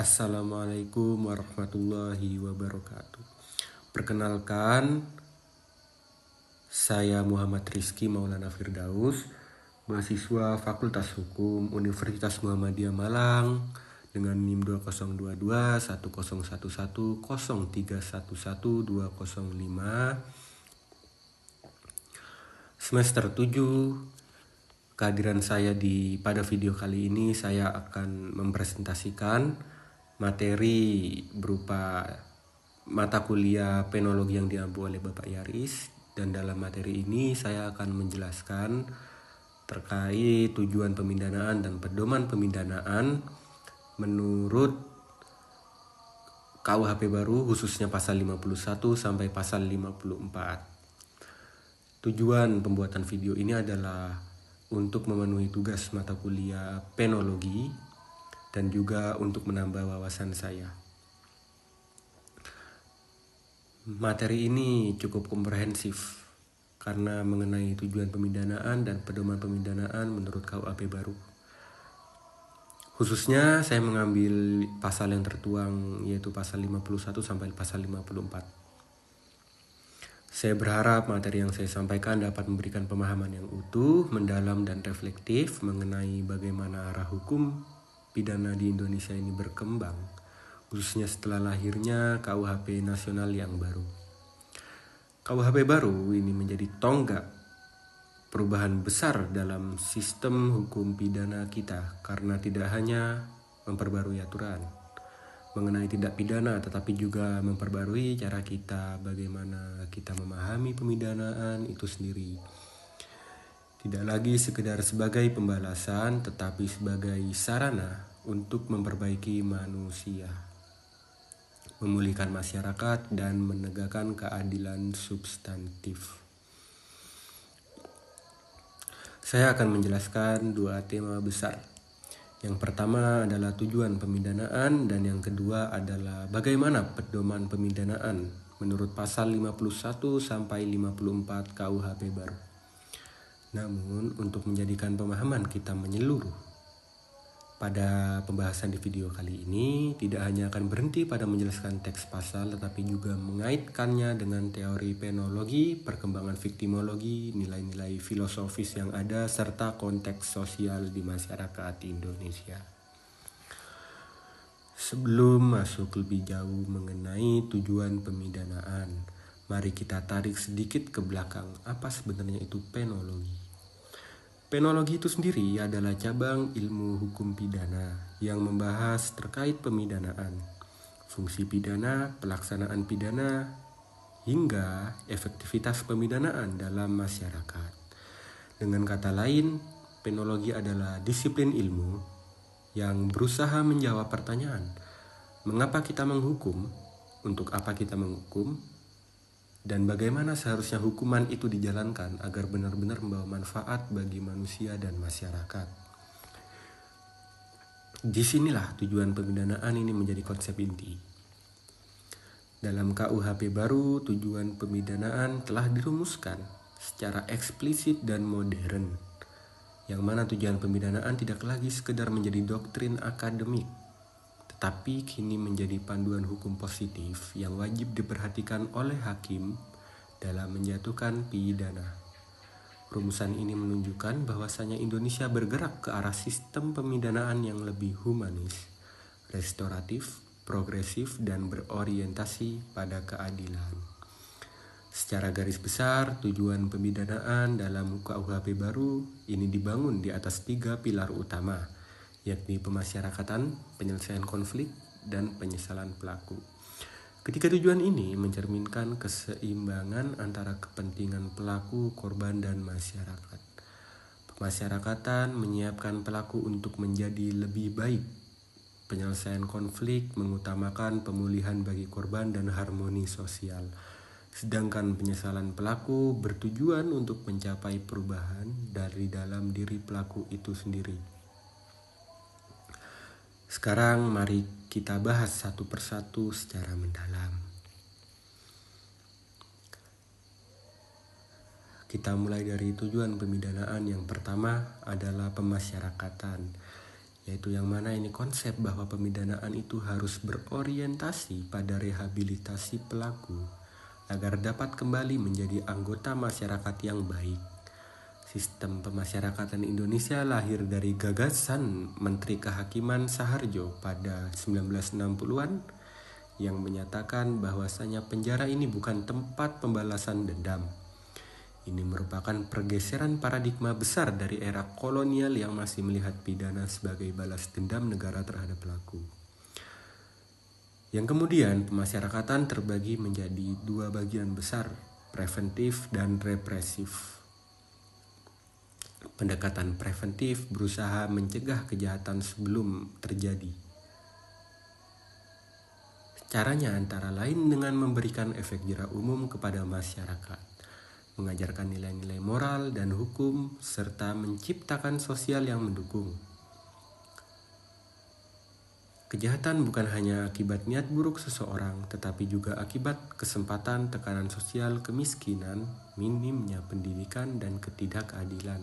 Assalamualaikum warahmatullahi wabarakatuh. Perkenalkan, saya Muhammad Rizky Maulana Firdaus, mahasiswa Fakultas Hukum Universitas Muhammadiyah Malang dengan NIM 2022 1011 0311 205 semester 7. Kehadiran saya pada video kali ini, saya akan mempresentasikan materi berupa mata kuliah penologi yang diampu oleh Bapak Yaris. Dan dalam materi ini saya akan menjelaskan terkait tujuan pemindanaan dan pedoman pemindanaan menurut KUHP baru, khususnya pasal 51 sampai pasal 54. Tujuan pembuatan video ini adalah untuk memenuhi tugas mata kuliah penologi dan juga untuk menambah wawasan saya. Materi ini cukup komprehensif karena mengenai tujuan pemindanaan dan pedoman pemindanaan menurut KUHP baru. Khususnya saya mengambil pasal yang tertuang, yaitu pasal 51 sampai pasal 54. Saya berharap materi yang saya sampaikan dapat memberikan pemahaman yang utuh, mendalam, dan reflektif mengenai bagaimana arah hukum pidana di Indonesia ini berkembang, khususnya setelah lahirnya KUHP nasional yang baru. KUHP baru ini menjadi tonggak perubahan besar dalam sistem hukum pidana kita karena tidak hanya memperbarui aturan mengenai tindak pidana, tetapi juga memperbarui cara kita bagaimana kita memahami pemidanaan itu sendiri. Tidak lagi sekedar sebagai pembalasan, tetapi sebagai sarana untuk memperbaiki manusia, memulihkan masyarakat, dan menegakkan keadilan substantif. Saya akan menjelaskan dua tema besar. Yang pertama adalah tujuan pemindanaan dan yang kedua adalah bagaimana pedoman pemindanaan menurut pasal 51 sampai 54 KUHP baru. Namun untuk menjadikan pemahaman kita menyeluruh pada pembahasan di video kali ini tidak hanya akan berhenti pada menjelaskan teks pasal tetapi juga mengaitkannya dengan teori penologi, perkembangan viktimologi, nilai-nilai filosofis yang ada serta konteks sosial di masyarakat Indonesia. Sebelum masuk lebih jauh mengenai tujuan pemidanaan, mari kita tarik sedikit ke belakang apa sebenarnya itu penologi. Penologi itu sendiri adalah cabang ilmu hukum pidana yang membahas terkait pemidanaan, fungsi pidana, pelaksanaan pidana, hingga efektivitas pemidanaan dalam masyarakat. Dengan kata lain, penologi adalah disiplin ilmu yang berusaha menjawab pertanyaan, mengapa kita menghukum, untuk apa kita menghukum, dan bagaimana seharusnya hukuman itu dijalankan agar benar-benar membawa manfaat bagi manusia dan masyarakat. Disinilah tujuan pemidanaan ini menjadi konsep inti. Dalam KUHP baru, tujuan pemidanaan telah dirumuskan secara eksplisit dan modern, yang mana tujuan pemidanaan tidak lagi sekedar menjadi doktrin akademik, tetapi kini menjadi panduan hukum positif yang wajib diperhatikan oleh hakim dalam menjatuhkan pidana. Rumusan ini menunjukkan bahwasanya Indonesia bergerak ke arah sistem pemidanaan yang lebih humanis, restoratif, progresif, dan berorientasi pada keadilan. Secara garis besar, tujuan pemidanaan dalam KUHP baru ini dibangun di atas 3 pilar utama, yakni pemasyarakatan, penyelesaian konflik, dan penyesalan pelaku. Ketiga tujuan ini mencerminkan keseimbangan antara kepentingan pelaku, korban, dan masyarakat. Pemasyarakatan menyiapkan pelaku untuk menjadi lebih baik. Penyelesaian konflik mengutamakan pemulihan bagi korban dan harmoni sosial. Sedangkan penyesalan pelaku bertujuan untuk mencapai perubahan dari dalam diri pelaku itu sendiri. Sekarang mari kita bahas satu persatu secara mendalam. Kita mulai dari tujuan pemidanaan. Yang pertama adalah pemasyarakatan, yaitu yang mana ini konsep bahwa pemidanaan itu harus berorientasi pada rehabilitasi pelaku agar dapat kembali menjadi anggota masyarakat yang baik. Sistem pemasyarakatan Indonesia lahir dari gagasan Menteri Kehakiman Saharjo pada 1960-an yang menyatakan bahwasanya penjara ini bukan tempat pembalasan dendam. Ini merupakan pergeseran paradigma besar dari era kolonial yang masih melihat pidana sebagai balas dendam negara terhadap pelaku. Yang kemudian pemasyarakatan terbagi menjadi dua bagian besar, preventif dan represif. Pendekatan preventif berusaha mencegah kejahatan sebelum terjadi. Caranya antara lain dengan memberikan efek jera umum kepada masyarakat, mengajarkan nilai-nilai moral dan hukum, serta menciptakan sosial yang mendukung. Kejahatan bukan hanya akibat niat buruk seseorang, tetapi juga akibat kesempatan, tekanan sosial, kemiskinan, minimnya pendidikan, dan ketidakadilan.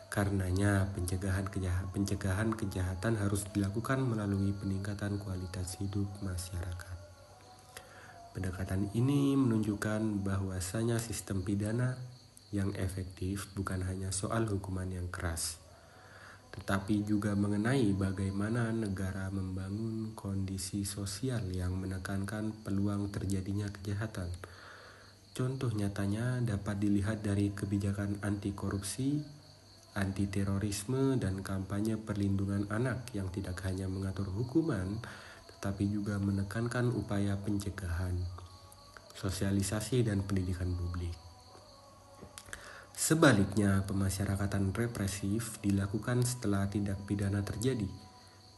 Karenanya, pencegahan kejahatan harus dilakukan melalui peningkatan kualitas hidup masyarakat. Pendekatan ini menunjukkan bahwasanya sistem pidana yang efektif bukan hanya soal hukuman yang keras, tetapi juga mengenai bagaimana negara membangun kondisi sosial yang menekankan peluang terjadinya kejahatan. Contoh nyatanya dapat dilihat dari kebijakan anti korupsi, anti terorisme, dan kampanye perlindungan anak yang tidak hanya mengatur hukuman, tetapi juga menekankan upaya pencegahan, sosialisasi, dan pendidikan publik. Sebaliknya, pemasyarakatan represif dilakukan setelah tindak pidana terjadi.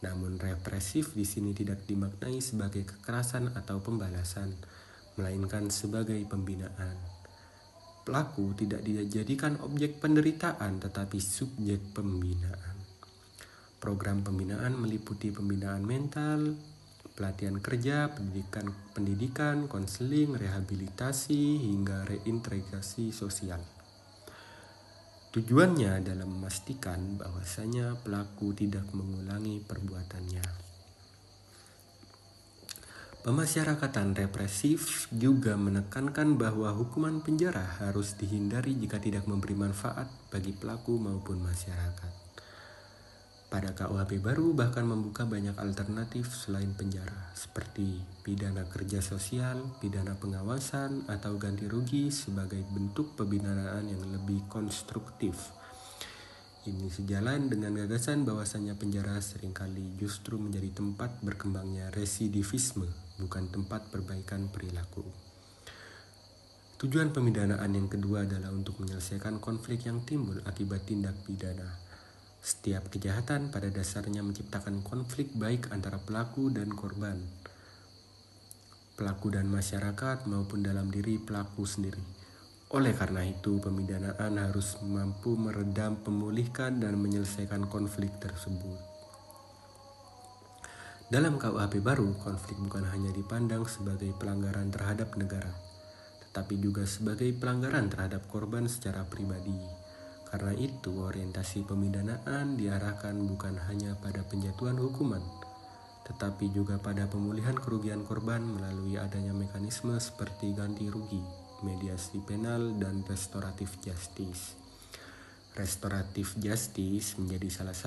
Namun represif di sini tidak dimaknai sebagai kekerasan atau pembalasan, melainkan sebagai pembinaan. Pelaku tidak dijadikan objek penderitaan tetapi subjek pembinaan. Program pembinaan meliputi pembinaan mental, pelatihan kerja, pendidikan, konseling, rehabilitasi, hingga reintegrasi sosial. Tujuannya adalah memastikan bahwasanya pelaku tidak mengulangi perbuatannya. Pemasyarakatan represif juga menekankan bahwa hukuman penjara harus dihindari jika tidak memberi manfaat bagi pelaku maupun masyarakat. Pada KUHP baru bahkan membuka banyak alternatif selain penjara, seperti pidana kerja sosial, pidana pengawasan, atau ganti rugi sebagai bentuk pembinaan yang lebih konstruktif. Ini sejalan dengan gagasan bahwasannya penjara seringkali justru menjadi tempat berkembangnya residivisme, bukan tempat perbaikan perilaku. Tujuan pemidanaan yang kedua adalah untuk menyelesaikan konflik yang timbul akibat tindak pidana. Setiap kejahatan pada dasarnya menciptakan konflik baik antara pelaku dan korban, pelaku dan masyarakat, maupun dalam diri pelaku sendiri. Oleh karena itu, pemidanaan harus mampu meredam, memulihkan, dan menyelesaikan konflik tersebut. Dalam KUHP baru, konflik bukan hanya dipandang sebagai pelanggaran terhadap negara, tetapi juga sebagai pelanggaran terhadap korban secara pribadi. Karena itu, orientasi pemidanaan diarahkan bukan hanya pada penjatuhan hukuman, tetapi juga pada pemulihan kerugian korban melalui adanya mekanisme seperti ganti rugi, mediasi penal, dan restoratif justice. Restoratif justice menjadi salah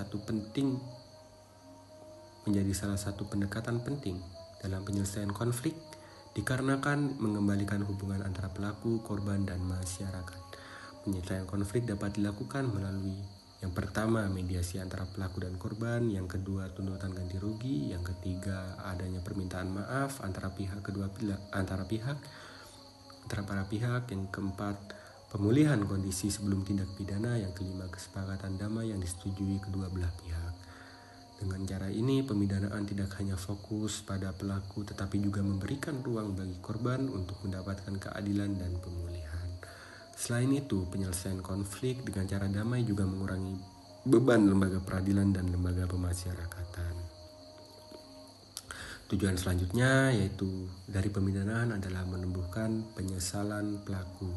satu pendekatan penting dalam penyelesaian konflik dikarenakan mengembalikan hubungan antara pelaku, korban, dan masyarakat. Penyelesaian konflik dapat dilakukan melalui yang pertama, mediasi antara pelaku dan korban, yang kedua, tuntutan ganti rugi, yang ketiga, adanya permintaan maaf antara para pihak, yang keempat, pemulihan kondisi sebelum tindak pidana, yang kelima, kesepakatan damai yang disetujui kedua belah pihak. Dengan cara ini, pemidanaan tidak hanya fokus pada pelaku tetapi juga memberikan ruang bagi korban untuk mendapatkan keadilan dan pemulihan. Selain itu, penyelesaian konflik dengan cara damai juga mengurangi beban lembaga peradilan dan lembaga pemasyarakatan. Tujuan selanjutnya yaitu dari pemidanaan adalah menumbuhkan penyesalan pelaku.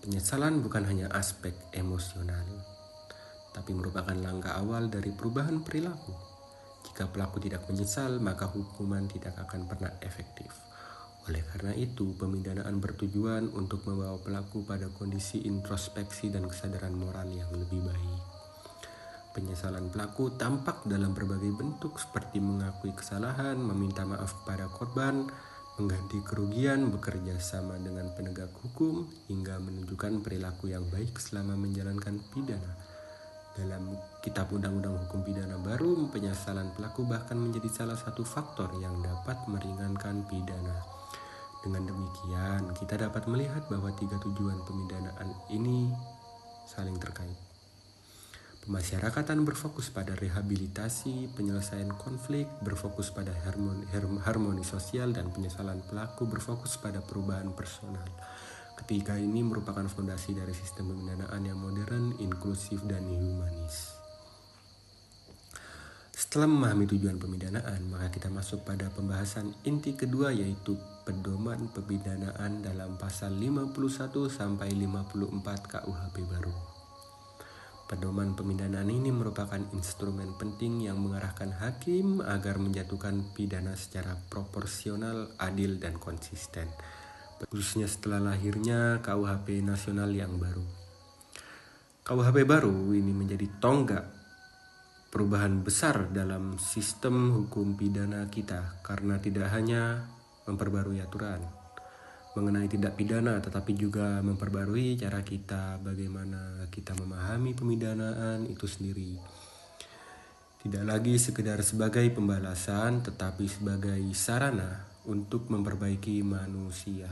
Penyesalan bukan hanya aspek emosional, tapi merupakan langkah awal dari perubahan perilaku. Jika pelaku tidak menyesal, maka hukuman tidak akan pernah efektif. Oleh karena itu, pemidanaan bertujuan untuk membawa pelaku pada kondisi introspeksi dan kesadaran moral yang lebih baik. Penyesalan pelaku tampak dalam berbagai bentuk seperti mengakui kesalahan, meminta maaf kepada korban, mengganti kerugian, bekerja sama dengan penegak hukum, hingga menunjukkan perilaku yang baik selama menjalankan pidana. Dalam Kitab Undang-Undang Hukum Pidana baru, penyesalan pelaku bahkan menjadi salah satu faktor yang dapat meringankan pidana. Dengan demikian, kita dapat melihat bahwa 3 tujuan pemidanaan ini saling terkait. Pemasyarakatan berfokus pada rehabilitasi, penyelesaian konflik, berfokus pada harmoni sosial, dan penyesalan pelaku berfokus pada perubahan personal. Ketiga ini merupakan fondasi dari sistem pemidanaan yang modern, inklusif, dan humanis. Setelah memahami tujuan pemidanaan, maka kita masuk pada pembahasan inti kedua, yaitu pedoman pemidanaan dalam pasal 51 sampai 54 KUHP baru. Pedoman pemidanaan ini merupakan instrumen penting yang mengarahkan hakim agar menjatuhkan pidana secara proporsional, adil, dan konsisten, khususnya setelah lahirnya KUHP nasional yang baru. KUHP baru ini menjadi tonggak perubahan besar dalam sistem hukum pidana kita, karena tidak hanya memperbarui aturan mengenai tindak pidana, tetapi juga memperbarui cara kita bagaimana kita memahami pemidanaan itu sendiri. Tidak lagi sekedar sebagai pembalasan, tetapi sebagai sarana untuk memperbaiki manusia,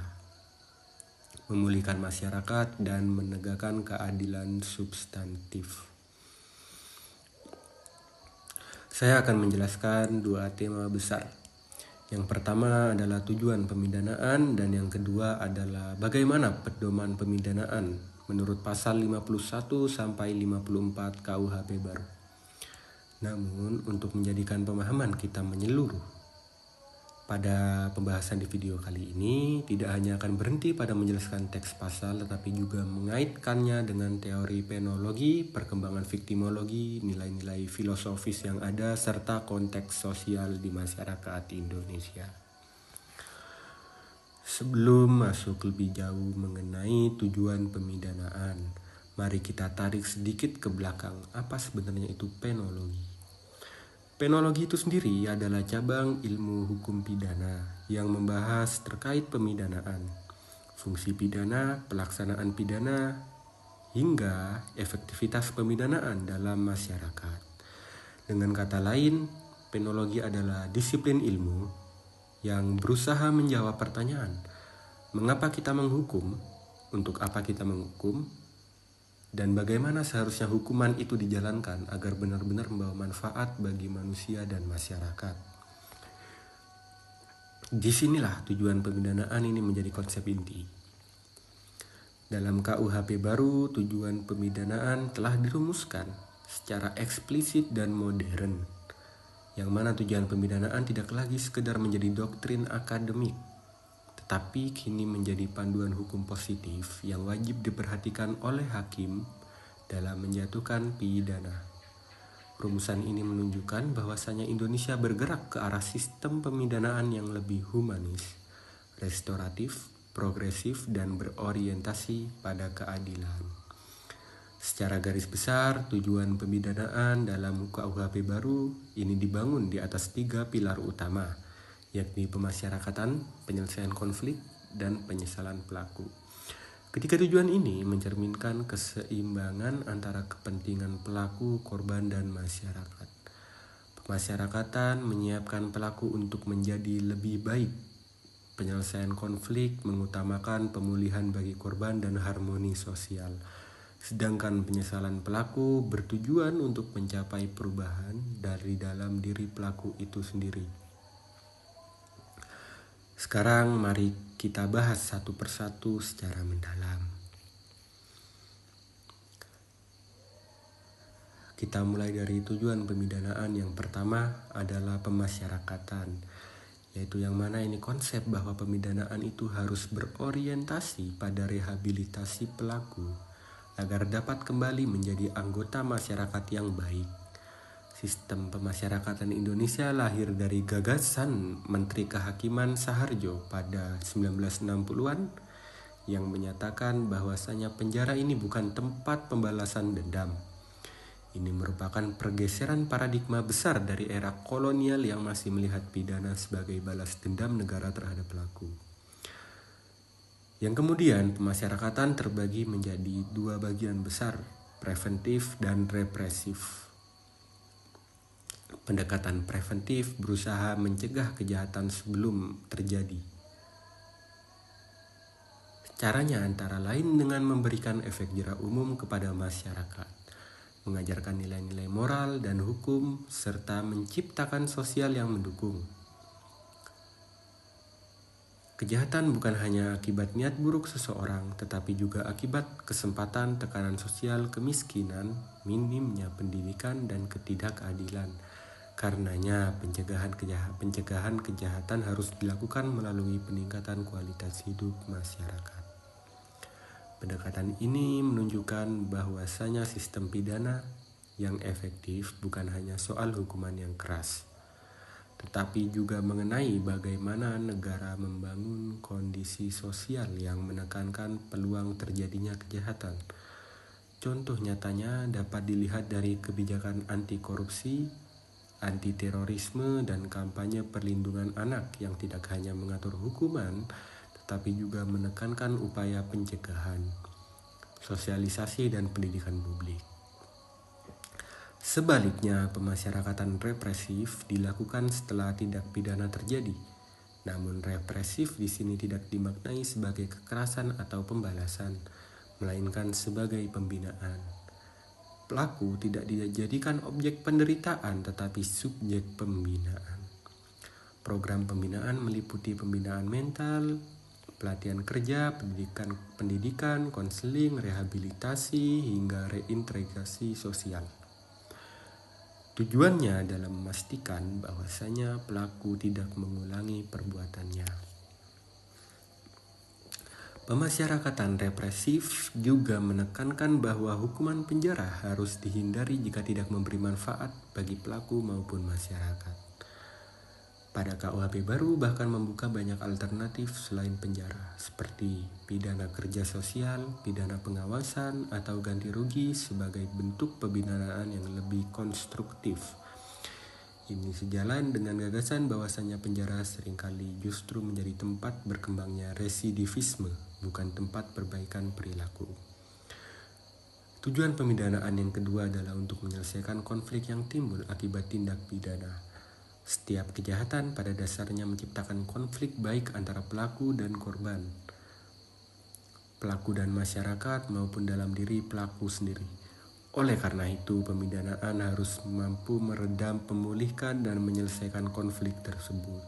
memulihkan masyarakat, dan menegakkan keadilan substantif. Saya akan menjelaskan 2 tema besar. Yang pertama adalah tujuan pemidanaan, dan yang kedua adalah bagaimana pedoman pemidanaan menurut pasal 51 sampai 54 KUHP baru. Namun, untuk menjadikan pemahaman kita menyeluruh pada pembahasan di video kali ini, tidak hanya akan berhenti pada menjelaskan teks pasal, tetapi juga mengaitkannya dengan teori penologi, perkembangan viktimologi, nilai-nilai filosofis yang ada, serta konteks sosial di masyarakat Indonesia. Sebelum masuk lebih jauh mengenai tujuan pemidanaan, mari kita tarik sedikit ke belakang apa sebenarnya itu penologi. Penologi itu sendiri adalah cabang ilmu hukum pidana yang membahas terkait pemidanaan, fungsi pidana, pelaksanaan pidana, hingga efektivitas pemidanaan dalam masyarakat. Dengan kata lain, penologi adalah disiplin ilmu yang berusaha menjawab pertanyaan, mengapa kita menghukum, untuk apa kita menghukum, dan bagaimana seharusnya hukuman itu dijalankan agar benar-benar membawa manfaat bagi manusia dan masyarakat. Disinilah tujuan pemidanaan ini menjadi konsep inti. Dalam KUHP baru, tujuan pemidanaan telah dirumuskan secara eksplisit dan modern, yang mana tujuan pemidanaan tidak lagi sekedar menjadi doktrin akademik, tetapi kini menjadi panduan hukum positif yang wajib diperhatikan oleh hakim dalam menjatuhkan pidana. Rumusan ini menunjukkan bahwasanya Indonesia bergerak ke arah sistem pemidanaan yang lebih humanis, restoratif, progresif, dan berorientasi pada keadilan. Secara garis besar, tujuan pemidanaan dalam KUHP baru ini dibangun di atas 3 pilar utama, yakni pemasyarakatan, penyelesaian konflik, dan penyesalan pelaku. Ketiga tujuan ini mencerminkan keseimbangan antara kepentingan pelaku, korban, dan masyarakat. Pemasyarakatan menyiapkan pelaku untuk menjadi lebih baik. Penyelesaian konflik mengutamakan pemulihan bagi korban dan harmoni sosial. Sedangkan penyesalan pelaku bertujuan untuk mencapai perubahan dari dalam diri pelaku itu sendiri. Sekarang mari kita bahas satu persatu secara mendalam. Kita mulai dari tujuan pemidanaan. Yang pertama adalah pemasyarakatan, yaitu yang mana ini konsep bahwa pemidanaan itu harus berorientasi pada rehabilitasi pelaku agar dapat kembali menjadi anggota masyarakat yang baik. Sistem pemasyarakatan Indonesia lahir dari gagasan Menteri Kehakiman Saharjo pada 1960-an yang menyatakan bahwasanya penjara ini bukan tempat pembalasan dendam. Ini merupakan pergeseran paradigma besar dari era kolonial yang masih melihat pidana sebagai balas dendam negara terhadap pelaku. Yang kemudian pemasyarakatan terbagi menjadi dua bagian besar, preventif dan represif. Pendekatan preventif berusaha mencegah kejahatan sebelum terjadi. Caranya antara lain dengan memberikan efek jera umum kepada masyarakat, mengajarkan nilai-nilai moral dan hukum, serta menciptakan sosial yang mendukung. Kejahatan bukan hanya akibat niat buruk seseorang, tetapi juga akibat kesempatan, tekanan sosial, kemiskinan, minimnya pendidikan, dan ketidakadilan. Karenanya, pencegahan kejahatan harus dilakukan melalui peningkatan kualitas hidup masyarakat. Pendekatan ini menunjukkan bahwasanya sistem pidana yang efektif bukan hanya soal hukuman yang keras, tetapi juga mengenai bagaimana negara membangun kondisi sosial yang menekankan peluang terjadinya kejahatan. Contoh nyatanya dapat dilihat dari kebijakan anti korupsi, anti terorisme, dan kampanye perlindungan anak yang tidak hanya mengatur hukuman, tetapi juga menekankan upaya pencegahan, sosialisasi, dan pendidikan publik. Sebaliknya, pemasyarakatan represif dilakukan setelah tindak pidana terjadi. Namun represif di sini tidak dimaknai sebagai kekerasan atau pembalasan, melainkan sebagai pembinaan. Pelaku tidak dijadikan objek penderitaan tetapi subjek pembinaan. Program pembinaan meliputi pembinaan mental, pelatihan kerja, pendidikan, konseling, rehabilitasi, hingga reintegrasi sosial. Tujuannya adalah memastikan bahwasanya pelaku tidak mengulangi perbuatannya. Pemasyarakatan represif juga menekankan bahwa hukuman penjara harus dihindari jika tidak memberi manfaat bagi pelaku maupun masyarakat. Pada KUHP baru bahkan membuka banyak alternatif selain penjara, seperti pidana kerja sosial, pidana pengawasan, atau ganti rugi sebagai bentuk pembinaan yang lebih konstruktif. Ini sejalan dengan gagasan bahwasannya penjara seringkali justru menjadi tempat berkembangnya residivisme, bukan tempat perbaikan perilaku. Tujuan pemidanaan yang kedua adalah untuk menyelesaikan konflik yang timbul akibat tindak pidana. Setiap kejahatan pada dasarnya menciptakan konflik baik antara pelaku dan korban, pelaku dan masyarakat, maupun dalam diri pelaku sendiri. Oleh karena itu, pemidanaan harus mampu meredam, memulihkan, dan menyelesaikan konflik tersebut.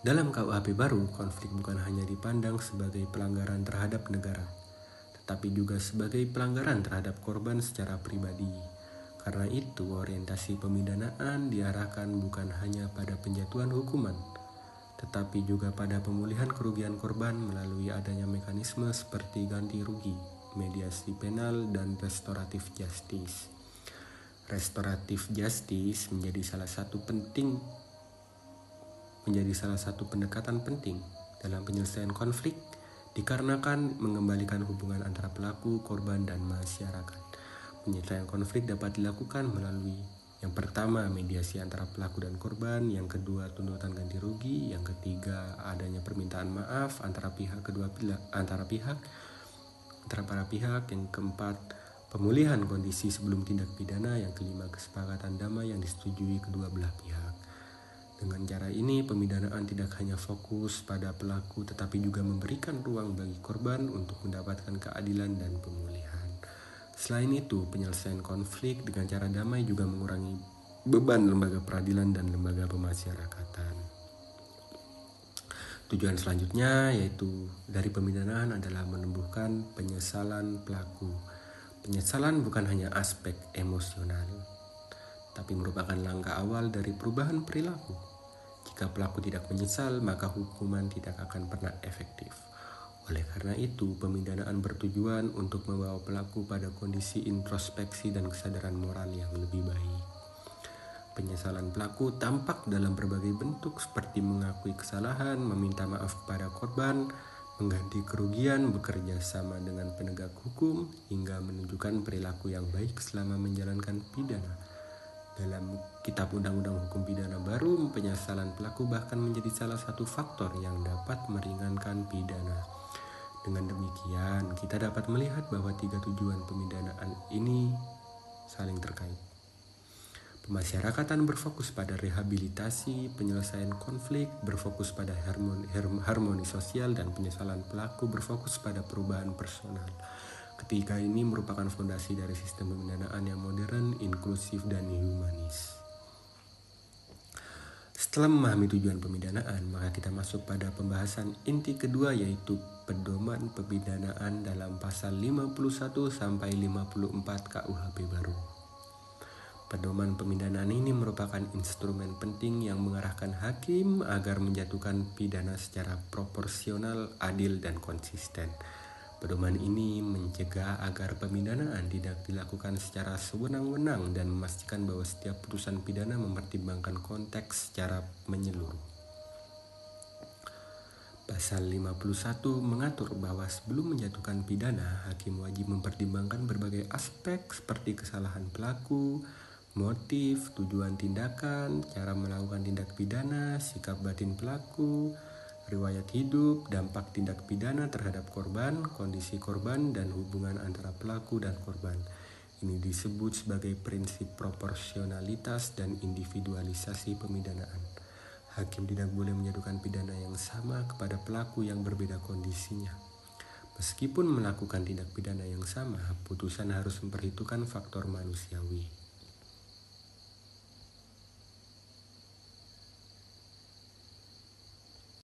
Dalam KUHP baru, konflik bukan hanya dipandang sebagai pelanggaran terhadap negara, tetapi juga sebagai pelanggaran terhadap korban secara pribadi. Karena itu, orientasi pemidanaan diarahkan bukan hanya pada penjatuhan hukuman, tetapi juga pada pemulihan kerugian korban melalui adanya mekanisme seperti ganti rugi, mediasi penal, dan restoratif justice. Restoratif justice menjadi salah satu pendekatan penting dalam penyelesaian konflik dikarenakan mengembalikan hubungan antara pelaku, korban, dan masyarakat. Penyelesaian konflik dapat dilakukan melalui yang pertama, mediasi antara pelaku dan korban, yang kedua, tuntutan ganti rugi, yang ketiga, adanya permintaan maaf antara para pihak, yang keempat, pemulihan kondisi sebelum tindak pidana, yang kelima, kesepakatan damai yang disetujui kedua belah pihak. Dengan cara ini, pemidanaan tidak hanya fokus pada pelaku tetapi juga memberikan ruang bagi korban untuk mendapatkan keadilan dan pemulihan. Selain itu, penyelesaian konflik dengan cara damai juga mengurangi beban lembaga peradilan dan lembaga pemasyarakatan. Tujuan selanjutnya yaitu dari pemidanaan adalah menumbuhkan penyesalan pelaku. Penyesalan bukan hanya aspek emosional, tapi merupakan langkah awal dari perubahan perilaku. Jika pelaku tidak menyesal, maka hukuman tidak akan pernah efektif. Oleh karena itu, pemidanaan bertujuan untuk membawa pelaku pada kondisi introspeksi dan kesadaran moral yang lebih baik. Penyesalan pelaku tampak dalam berbagai bentuk seperti mengakui kesalahan, meminta maaf kepada korban, mengganti kerugian, bekerja sama dengan penegak hukum, hingga menunjukkan perilaku yang baik selama menjalankan pidana. Dalam Kitab Undang-Undang Hukum Pidana baru, penyesalan pelaku bahkan menjadi salah satu faktor yang dapat meringankan pidana. Dengan demikian, kita dapat melihat bahwa tiga tujuan pemidanaan ini saling terkait. Pemasyarakatan berfokus pada rehabilitasi, penyelesaian konflik, berfokus pada harmoni sosial, dan penyesalan pelaku berfokus pada perubahan personal. Ketiga ini merupakan fondasi dari sistem pemidanaan yang modern, inklusif, dan humanis. Setelah memahami tujuan pemidanaan, maka kita masuk pada pembahasan inti kedua, yaitu pedoman pemidanaan dalam pasal 51 sampai 54 KUHP baru. Pedoman pemidanaan ini merupakan instrumen penting yang mengarahkan hakim agar menjatuhkan pidana secara proporsional, adil, dan konsisten. Pedoman ini mencegah agar pemidanaan tidak dilakukan secara sewenang-wenang dan memastikan bahwa setiap putusan pidana mempertimbangkan konteks secara menyeluruh. Pasal 51 mengatur bahwa sebelum menjatuhkan pidana, hakim wajib mempertimbangkan berbagai aspek seperti kesalahan pelaku, motif, tujuan tindakan, cara melakukan tindak pidana, sikap batin pelaku, riwayat hidup, dampak tindak pidana terhadap korban, kondisi korban, dan hubungan antara pelaku dan korban. Ini disebut sebagai prinsip proporsionalitas dan individualisasi pemidanaan. Hakim tidak boleh menjatuhkan pidana yang sama kepada pelaku yang berbeda kondisinya. Meskipun melakukan tindak pidana yang sama, putusan harus memperhitungkan faktor manusiawi.